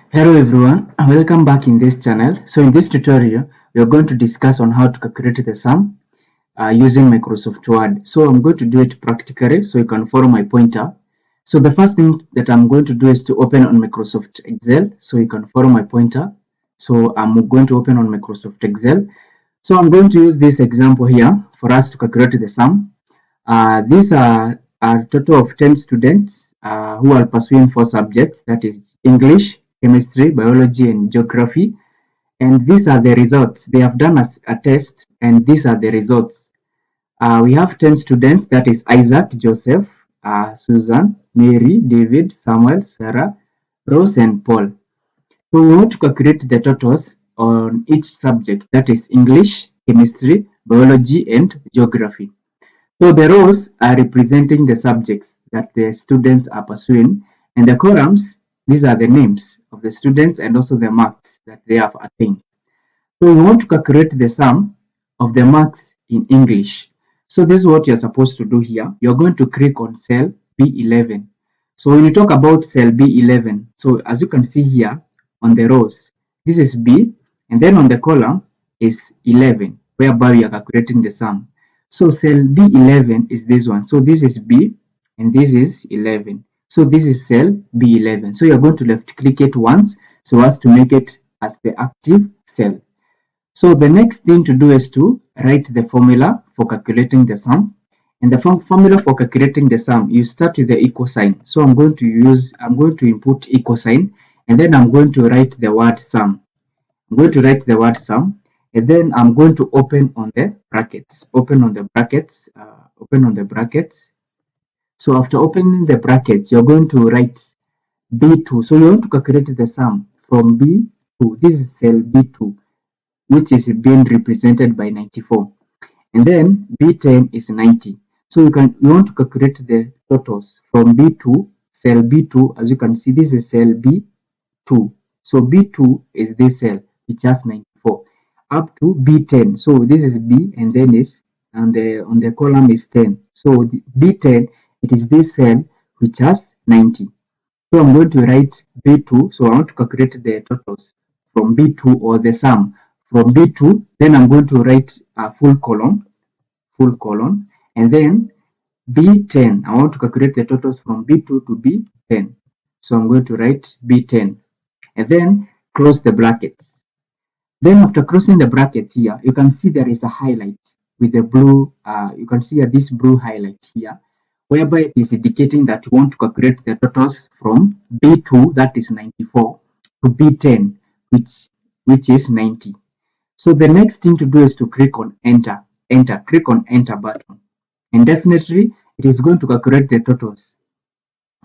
Hello everyone, and welcome back in this channel. So in this tutorial, we are going to discuss on how to calculate the sum using Microsoft Word. So I'm going to do it practically so you can follow my pointer. So the first thing that I'm going to do is to open on Microsoft Excel so you can follow my pointer. So I'm going to open on Microsoft Excel. So I'm going to use this example here for us to calculate the sum. These are a total of 10 students who are pursuing 4 subjects, that is English, chemistry, biology, and geography. And these are the results. They have done a test, and these are the results. We have 10 students, that is Isaac, Joseph, Susan, Mary, David, Samuel, Sarah, Rose, and Paul. So we want to calculate the totals on each subject, that is English, chemistry, biology, and geography. So the rows are representing the subjects that the students are pursuing, and the columns, these are the names of the students and also the marks that they have attained. So we want to calculate the sum of the marks in English. So this is what you're supposed to do here. You're going to click on cell B11. So when you talk about cell B11, so as you can see here on the rows, this is B, and then on the column is 11, whereby we are calculating the sum. So cell B11 is this one. So this is B, and this is 11. So this is cell B11. So you're going to left click it once so as to make it as the active cell. So the next thing to do is to write the formula for calculating the sum. And the formula for calculating the sum, you start with the equal sign. So I'm going to input equal sign, and then I'm going to write the word sum. I'm going to write the word sum, and then I'm going to open on the brackets. Open on the brackets. So after opening the brackets, you're going to write B2. So you want to calculate the sum from B2. This is cell B2, which is being represented by 94, and then B10 is 90. So you want to calculate the totals from B2, cell B2. As you can see, this is cell B2. So B2 is this cell which has 94 up to B10. So this is B, and then is on the column is 10. So the B10, it is this cell which has 90. So I'm going to write B2. So I want to calculate the totals from B2, or the sum from B2. Then I'm going to write a full column, and then B10. I want to calculate the totals from B2 to B10. So I'm going to write B10, and then close the brackets. Then after closing the brackets here, you can see there is a highlight with the blue. You can see this blue highlight here, whereby it is indicating that you want to calculate the totals from B2, that is 94, to B10, which is 90. So the next thing to do is to click on enter. Click on enter button, and definitely it is going to calculate the totals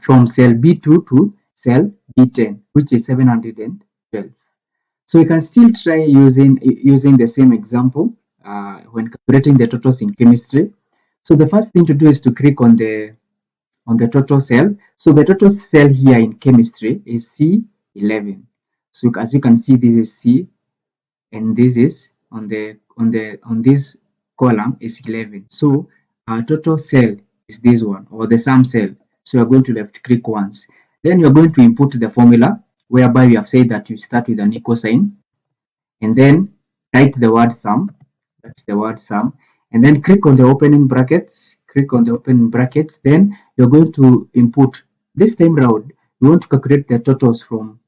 from cell B2 to cell B10, which is 712. So you can still try using the same example when calculating the totals in chemistry. So the first thing to do is to click on the total cell. So the total cell here in chemistry is C11. So as you can see, this is C, and this is on this column is 11. So our total cell is this one, or the sum cell. So you're going to left click once. Then you're going to input the formula, whereby we have said that you start with an equal sign, and then write the word sum. That's the word sum, and then click on the opening brackets. Then you're going to input, this time round you want to calculate the totals from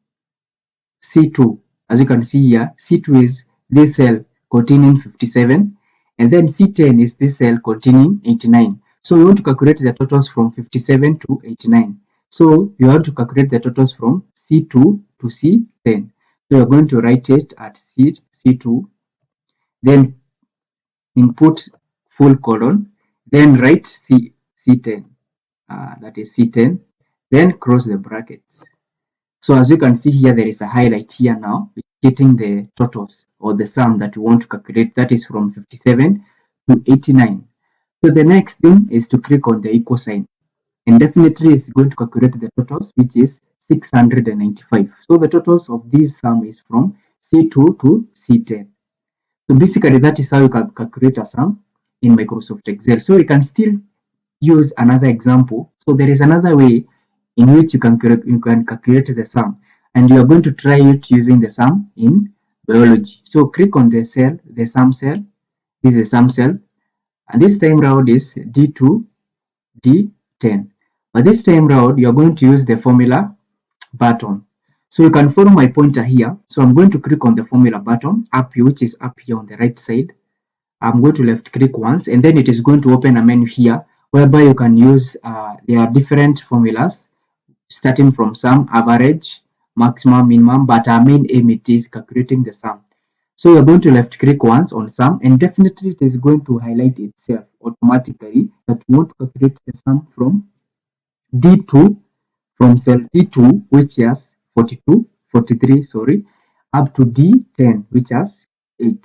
C2. As you can see here, C2 is this cell containing 57, and then C10 is this cell containing 89. So we want to calculate the totals from 57 to 89. So you want to calculate the totals from C2 to C10. So you're going to write it at C2, then input full colon, then write C10, that is C10, then close the brackets. So as you can see here, there is a highlight here now, getting the totals, or the sum that you want to calculate, that is from 57 to 89. So the next thing is to click on the equal sign, and definitely it's going to calculate the totals, which is 695. So the totals of this sum is from C2 to C10. So basically that is how you can calculate a sum in Microsoft Excel. So you can still use another example. So there is another way in which you can calculate the sum. and you are going to try it using the sum in biology. So click on the cell, the sum cell. This is a sum cell, and this time round is D2, D10. But this time round, you are going to use the formula button. So you can follow my pointer here. So I'm going to click on the formula button up here, which is up here on the right side. I'm going to left click once, and then it is going to open a menu here whereby you can use there are different formulas starting from sum, average, maximum, minimum, but our main aim it is calculating the sum. So you're going to left click once on sum, and definitely it is going to highlight itself automatically that you want to calculate the sum from D2, from cell D2, which has 42, 43, sorry, up to D10, which has 8.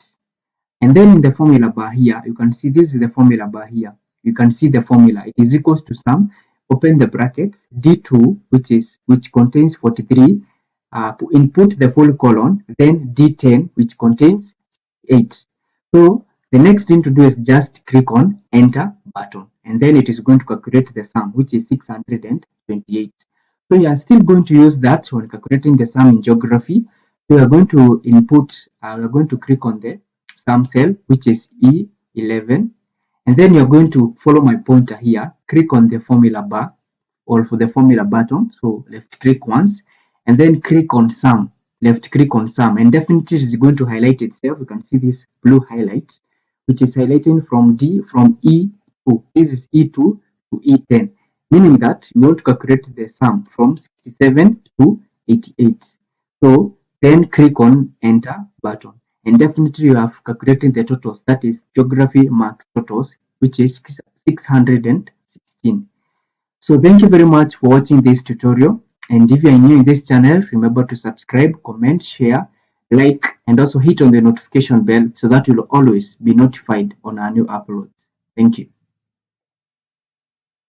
And then in the formula bar here, you can see this is the formula bar here. You can see the formula. It is equals to sum, open the brackets, D2, which contains 43, input the full colon, then D10, which contains 8. So the next thing to do is just click on enter button, and then it is going to calculate the sum, which is 628. So you are still going to use that when calculating the sum in geography. So you are going to input, we are going to click on the sum cell, which is E11, and then you're going to follow my pointer here, click on the formula bar or for the formula button. So left click once, and then click on sum, left click on sum, and definitely it is going to highlight itself. You can see this blue highlight, which is highlighting from E2. This is E2 to E10, meaning that you want to calculate the sum from 67 to 88. So then click on enter button, and definitely you have calculated the totals, that is geography marks totals, which is 616. So thank you very much for watching this tutorial, and if you are new in this channel, remember to subscribe, comment, share, like, and also hit on the notification bell so that you'll always be notified on our new uploads. Thank you.